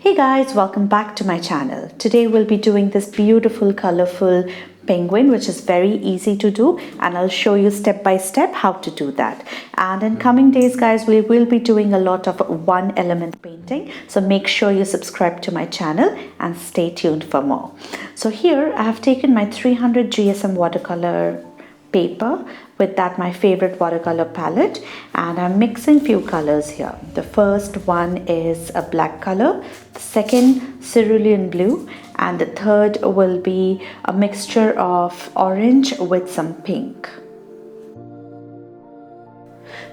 Hey guys, welcome back to my channel. Today we'll be doing this beautiful colorful penguin, which is very easy to do, and I'll show you step by step how to do that. And in coming days guys, we will be doing a lot of one element painting, so make sure you subscribe to my channel and stay tuned for more. So here I have taken my 300 GSM watercolor paper, with that my favorite watercolor palette, and I'm mixing few colors here. The first one is a black color, the second cerulean blue, and the third will be a mixture of orange with some pink.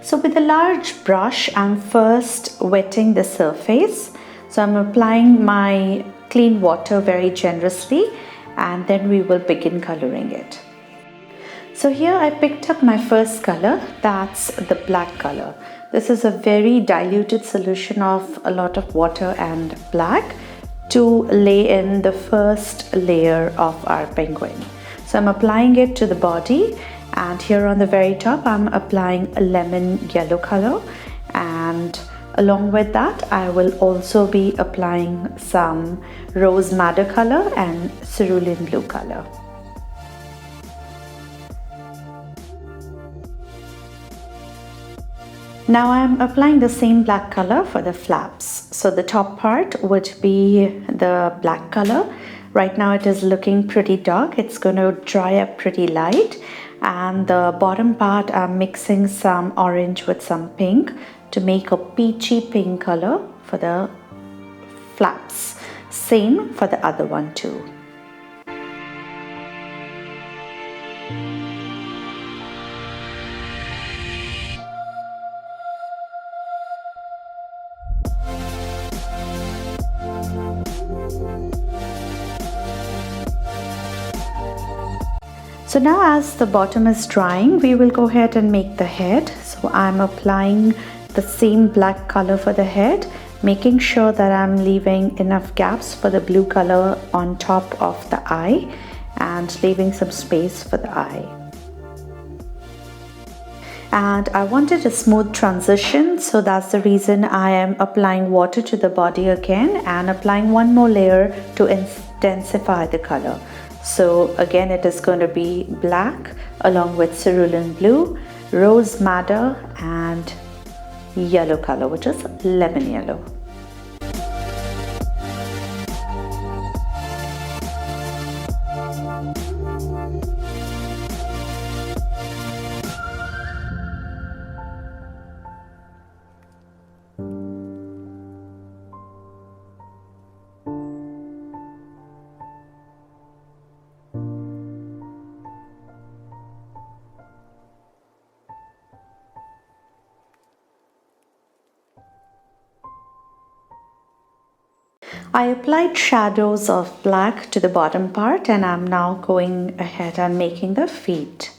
So with a large brush, I'm first wetting the surface. So I'm applying my clean water very generously, and then we will begin coloring it. So here I picked up my first color, that's the black color. This is a very diluted solution of a lot of water and black to lay in the first layer of our penguin. So I'm applying it to the body, and here on the very top I'm applying a lemon yellow color, and along with that I will also be applying some rose madder color and cerulean blue color. Now I'm applying the same black color for the flaps. So the top part would be the black color. Right now it is looking pretty dark. It's going to dry up pretty light. And the bottom part I'm mixing some orange with some pink to make a peachy pink color for the flaps. Same for the other one too. So now as the bottom is drying, we will go ahead and make the head. So I'm applying the same black color for the head, making sure that I'm leaving enough gaps for the blue color on top of the eye and leaving some space for the eye. And I wanted a smooth transition, so that's the reason I am applying water to the body again and applying one more layer to intensify the color. So again it is going to be black along with cerulean blue, rose madder and yellow color, which is lemon yellow. I applied shadows of black to the bottom part, and I'm now going ahead and making the feet.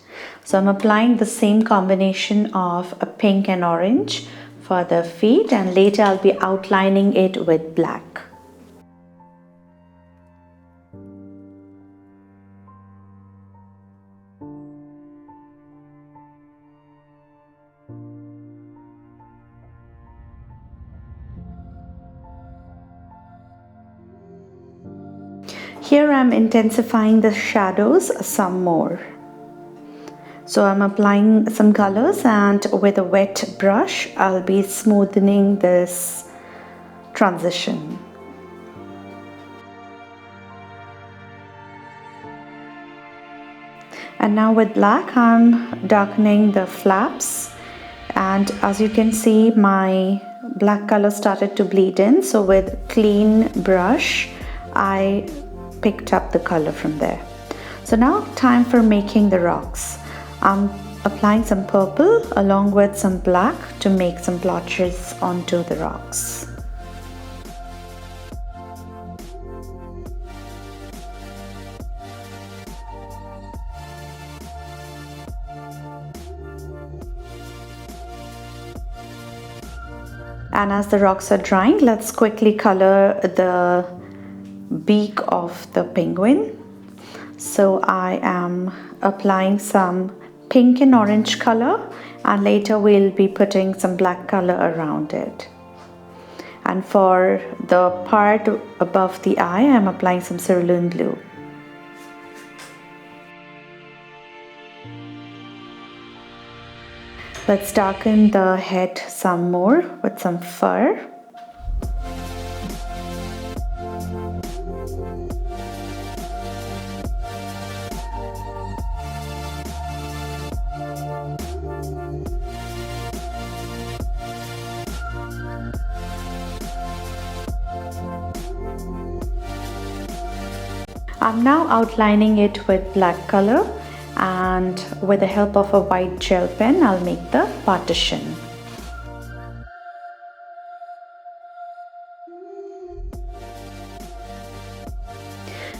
So I'm applying the same combination of a pink and orange for the feet, and later I'll be outlining it with black. Here I'm intensifying the shadows some more. So I'm applying some colors, and with a wet brush I'll be smoothing this transition. And now with black I'm darkening the flaps, and as you can see my black color started to bleed in, so with clean brush I picked up the color from there. So now time for making the rocks. I'm applying some purple along with some black to make some blotches onto the rocks. And as the rocks are drying, let's quickly color the beak of the penguin. So I am applying some pink and orange color, and later we'll be putting some black color around it. And for the part above the eye, I'm applying some cerulean blue. Let's darken the head some more with some fur. I'm now outlining it with black color, and with the help of a white gel pen, I'll make the partition.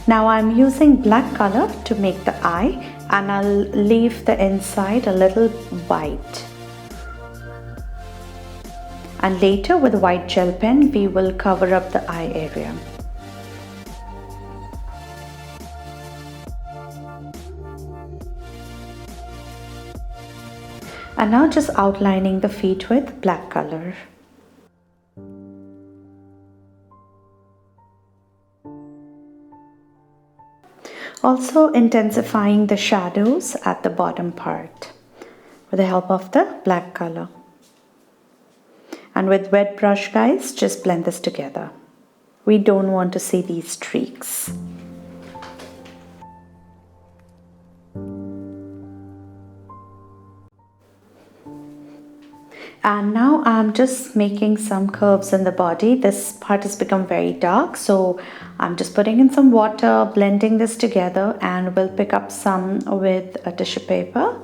Now I'm using black color to make the eye, and I'll leave the inside a little white. And later with the white gel pen, we will cover up the eye area. And now just outlining the feet with black color. Also intensifying the shadows at the bottom part with the help of the black color. And with wet brush, guys, just blend this together. We don't want to see these streaks. And now I'm just making some curves in the body. This part has become very dark, so I'm just putting in some water, blending this together, and we'll pick up some with a tissue paper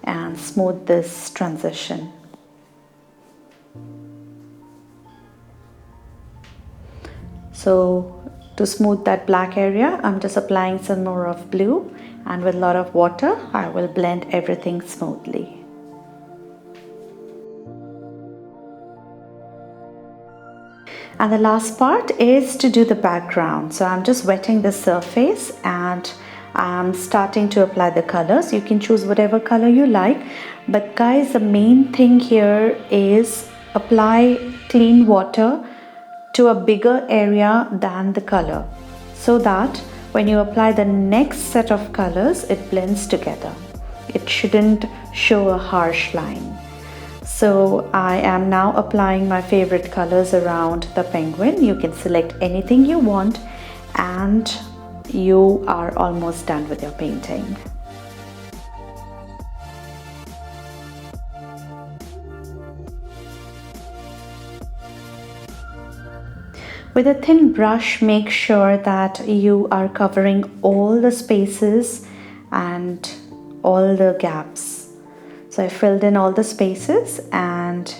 and smooth this transition. So to smooth that black area, I'm just applying some more of blue, and with a lot of water, I will blend everything smoothly. And the last part is to do the background. So I'm just wetting the surface and I'm starting to apply the colors. You can choose whatever color you like, but guys, the main thing here is apply clean water to a bigger area than the color, so that when you apply the next set of colors, it blends together. It shouldn't show a harsh line. So I am now applying my favorite colors around the penguin. You can select anything you want and you are almost done with your painting. With a thin brush, make sure that you are covering all the spaces and all the gaps. So I filled in all the spaces, and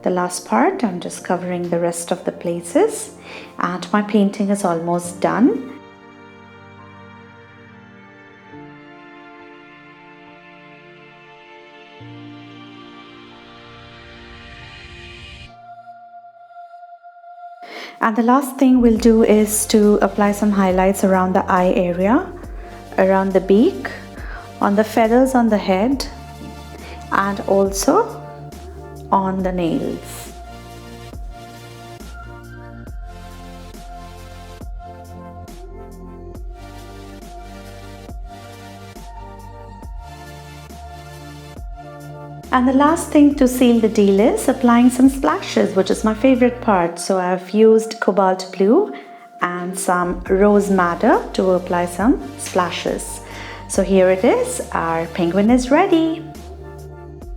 the last part I'm just covering the rest of the places, and my painting is almost done. And the last thing we'll do is to apply some highlights around the eye area, around the beak, on the feathers on the head, and also on the nails. And the last thing to seal the deal is applying some splashes, which is my favorite part. So I've used cobalt blue and some rose madder to apply some splashes. So here it is, our penguin is ready.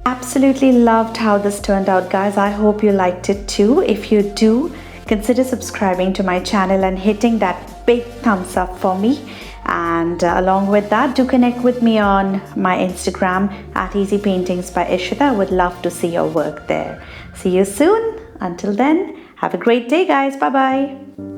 Absolutely loved how this turned out, guys. I hope you liked it too. If you do, consider subscribing to my channel and hitting that big thumbs up for me. And along with that, do connect with me on my Instagram at Easy Paintings by Ishita. I would love to see your work there. See you soon. Until then, have a great day, guys. Bye-bye.